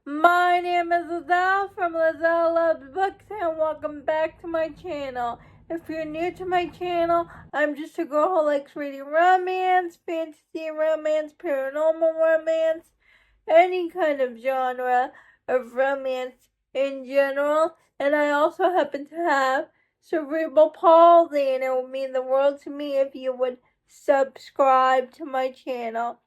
My name is Liezl from Liezl Loves Books, and welcome back to my channel. If you're new to my channel, I'm just a girl who likes reading romance, fantasy romance, paranormal romance, any kind of genre of romance in general. And I also happen to have cerebral palsy, and it would mean the world to me if you would subscribe to my channel.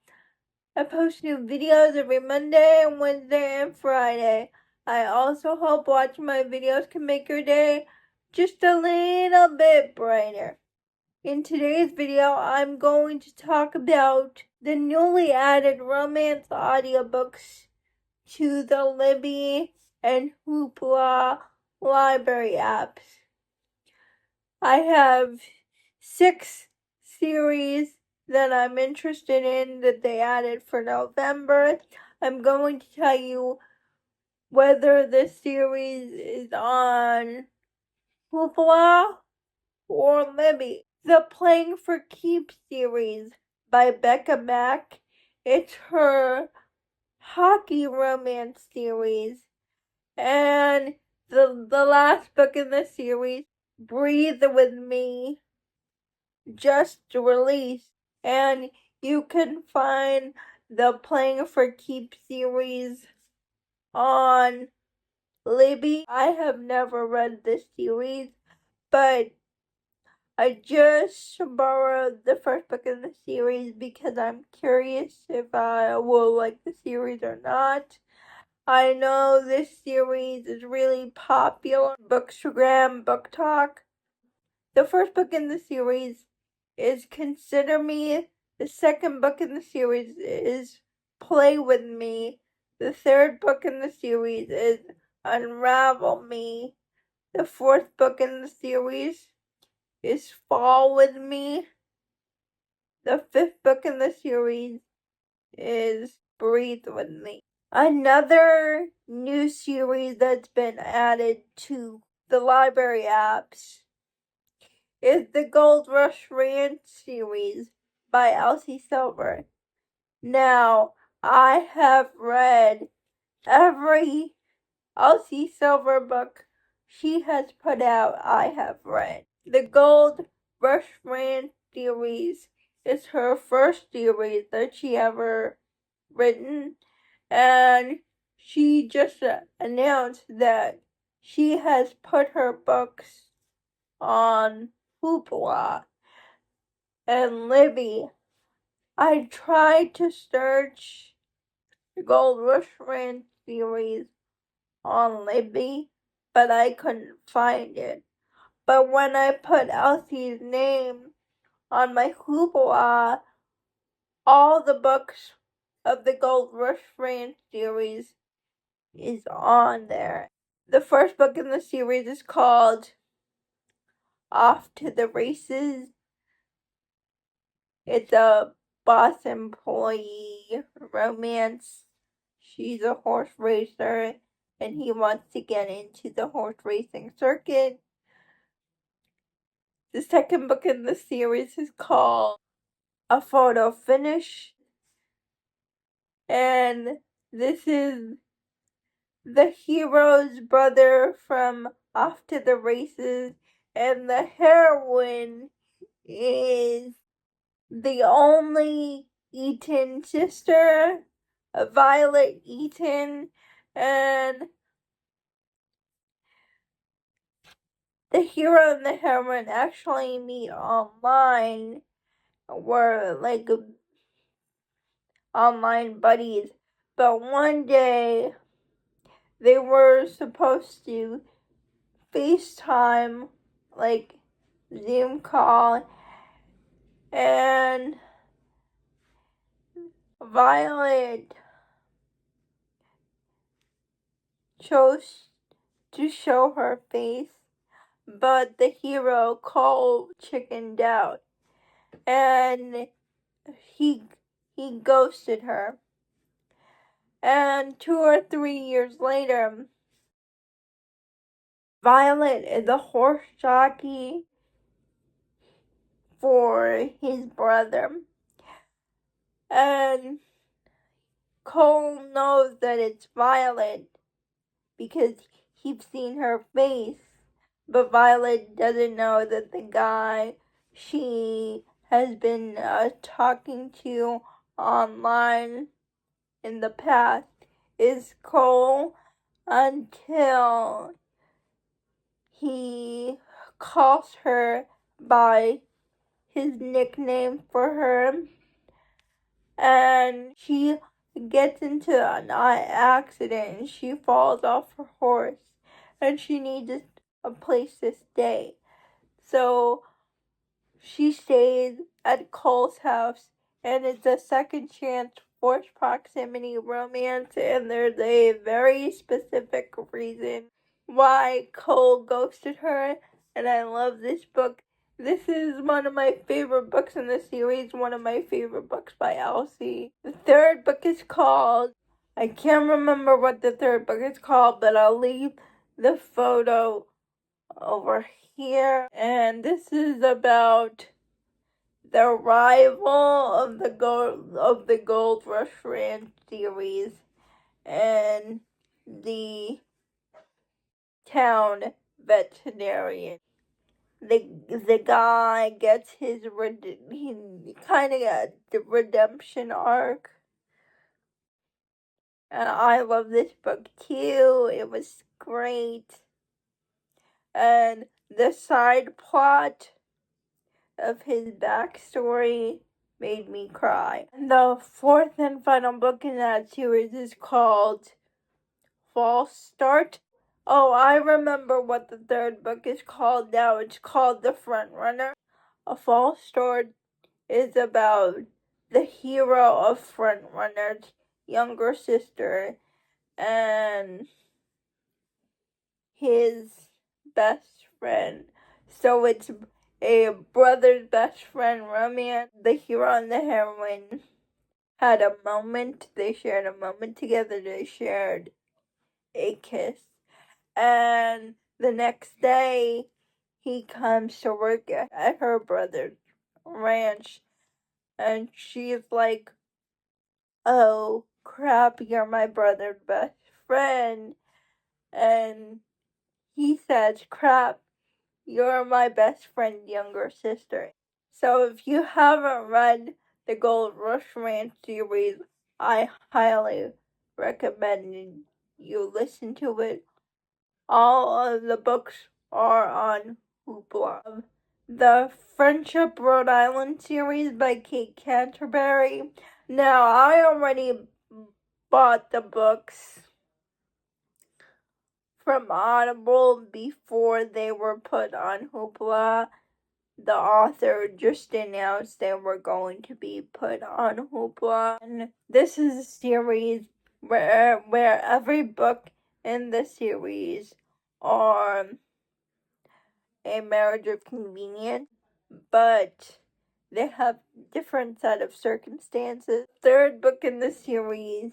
I post new videos every Monday, Wednesday, and Friday. I also hope watching my videos can make your day just a little bit brighter. In today's video, I'm going to talk about the newly added romance audiobooks to the Libby and Hoopla library apps. I have 6 series that I'm interested in that they added for November. I'm going to tell you whether this series is on Hoopla or Libby. The Playing for Keeps series by Becca Mack. It's her hockey romance series. And the last book in the series, Breathe With Me, just released, and you can find the Playing for Keeps series on Libby. I have never read this series, but I just borrowed the first book in the series because I'm curious if I will like the series or not. I know this series is really popular on Bookstagram, Book Talk. The first book in the series is Consider Me. The second book in the series is Play With Me. The third book in the series is Unravel Me. The fourth book in the series is Fall With Me. The fifth book in the series is Breathe With Me. Another new series that's been added to the library apps is the Gold Rush Ranch series by Elsie Silver. Now, I have read every Elsie Silver book she has put out. I have read. The Gold Rush Ranch series is her first series that she ever written, and she just announced that she has put her books on Hoopla and Libby. I tried to search the Gold Rush Ranch series on Libby, but I couldn't find it. But when I put Elsie's name on my Hoopla, all the books of the Gold Rush Ranch series is on there. The first book in the series is called Off to the Races. It's a boss employee romance. She's a horse racer, and he wants to get into the horse racing circuit. The second book in the series is called A Photo Finish, and this is the hero's brother from Off to the Races, and the heroine is the only Eaton sister, Violet Eaton, and the hero and the heroine actually meet online. Were like online buddies, but one day they were supposed to FaceTime, like Zoom call, and Violet chose to show her face, but the hero cold chickened out, and he ghosted her. And 2 or 3 years later, Violet is a horse jockey for his brother, and Cole knows that it's Violet because he's seen her face, but Violet doesn't know that the guy she has been talking to online in the past is Cole, until he calls her by his nickname for her, and she gets into an accident and she falls off her horse and she needs a place to stay. So she stays at Cole's house, and it's a second chance forced proximity romance, and there's a very specific reason why Cole ghosted her, and I love this book. This is one of my favorite books in the series, one of my favorite books by Elsie. The third book is called, I can't remember what the third book is called, but I'll leave the photo over here. And this is about the arrival of the Gold Rush Ranch series and the town veterinarian. The guy gets his he kind of got the redemption arc, and I love this book too. It was great, and the side plot of his backstory made me cry. And the fourth and final book in that series is called False Start. Oh, I remember what the third book is called now. It's called The Front Runner. A False Start is about the hero of Front Runner's younger sister and his best friend. So it's a brother's best friend romance. The hero and the heroine had a moment. They shared a moment together. They shared a kiss. And the next day, he comes to work at her brother's ranch. And she's like, oh crap, you're my brother's best friend. And he says, crap, you're my best friend's younger sister. So if you haven't read the Gold Rush Ranch series, I highly recommend you listen to it. All of the books are on Hoopla. The Friendship Rhode Island series by Kate Canterbury. Now, I already bought the books from Audible before they were put on Hoopla. The author just announced they were going to be put on Hoopla. And this is a series where every book in the series are a marriage of convenience, but they have different set of circumstances. Third book in the series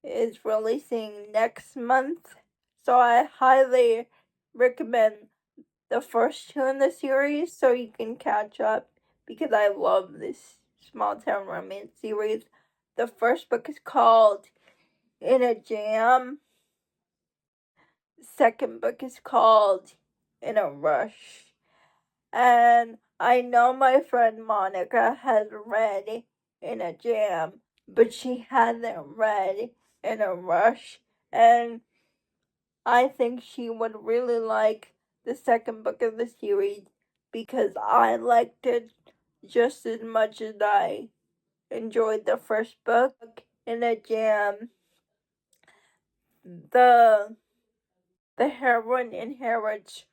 is releasing next month, so I highly recommend the first two in the series so you can catch up, because I love this small town romance series. The first book is called In a Jam. The second book is called In a Rush. And I know my friend Monica has read In a Jam, but she hasn't read In a Rush, and I think she would really like the second book of the series because I liked it just as much as I enjoyed the first book. In a Jam, the heroine inherits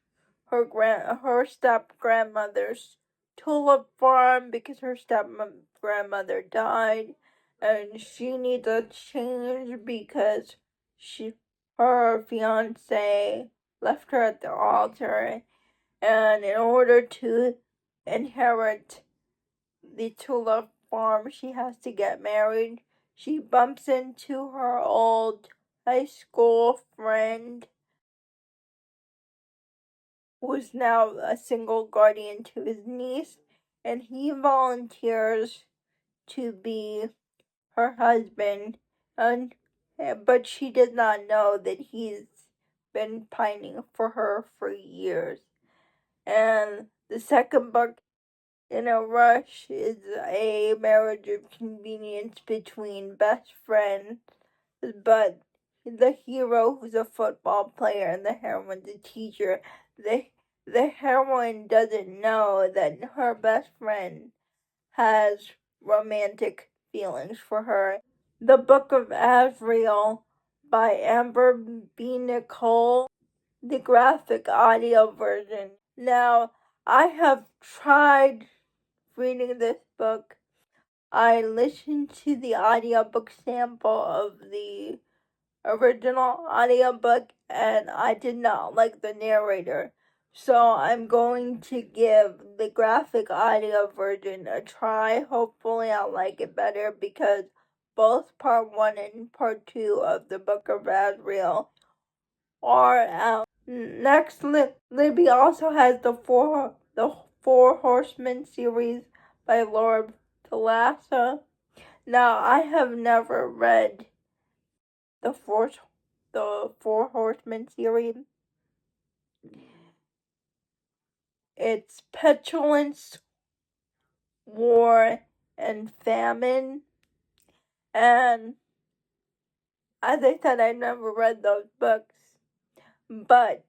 her step grandmother's tulip farm because her step grandmother died, and she needs a change because her fiance left her at the altar, and in order to inherit the tulip farm, she has to get married. She bumps into her old high school friend, who is now a single guardian to his niece, and he volunteers to be her husband, but she does not know that he's been pining for her for years. And the second book, In a Rush, is a marriage of convenience between best friends, but the hero, who's a football player, and the heroine's a teacher. The heroine doesn't know that her best friend has romantic feelings for her. The Book of Azriel by Amber B. Nicole, the graphic audio version. Now, I have tried reading this book. I listened to the audiobook sample of the original audiobook, and I did not like the narrator. So I'm going to give the graphic audio version a try. Hopefully I'll like it better, because both part 1 and part 2 of the Book of Azriel are out. Next, Libby also has the Four Horsemen series by Lord Liezl. Now, I have never read the Four Horsemen series. It's petulance, war, and famine. And as I said, I never read those books. But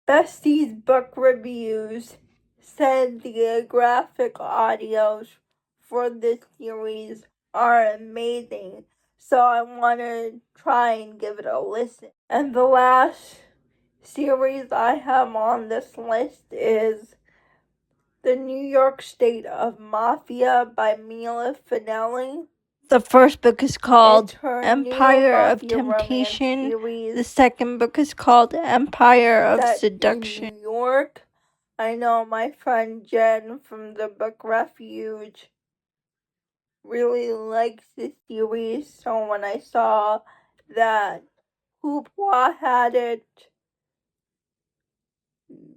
Bestie's book reviews said the graphic audios for this series are amazing. So I want to try and give it a listen. And the last series I have on this list is The New York State of Mafia by Mila Finelli. The first book is called Empire of Temptation. The second book is called Empire of Seduction. In New York. I know my friend Jen from the Book Refuge really likes this series, so when I saw that Hoopla had it,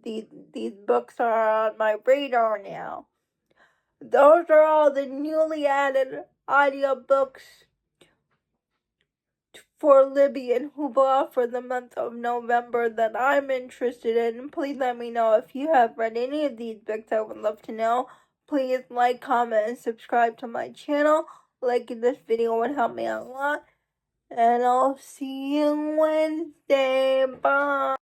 these books are on my radar now. Those are all the newly added audiobooks for Libby and Hoopla for the month of November that I'm interested in. Please let me know if you have read any of these books. I would love to know. Please like, comment, and subscribe to my channel. Liking this video would help me out a lot. And I'll see you Wednesday. Bye.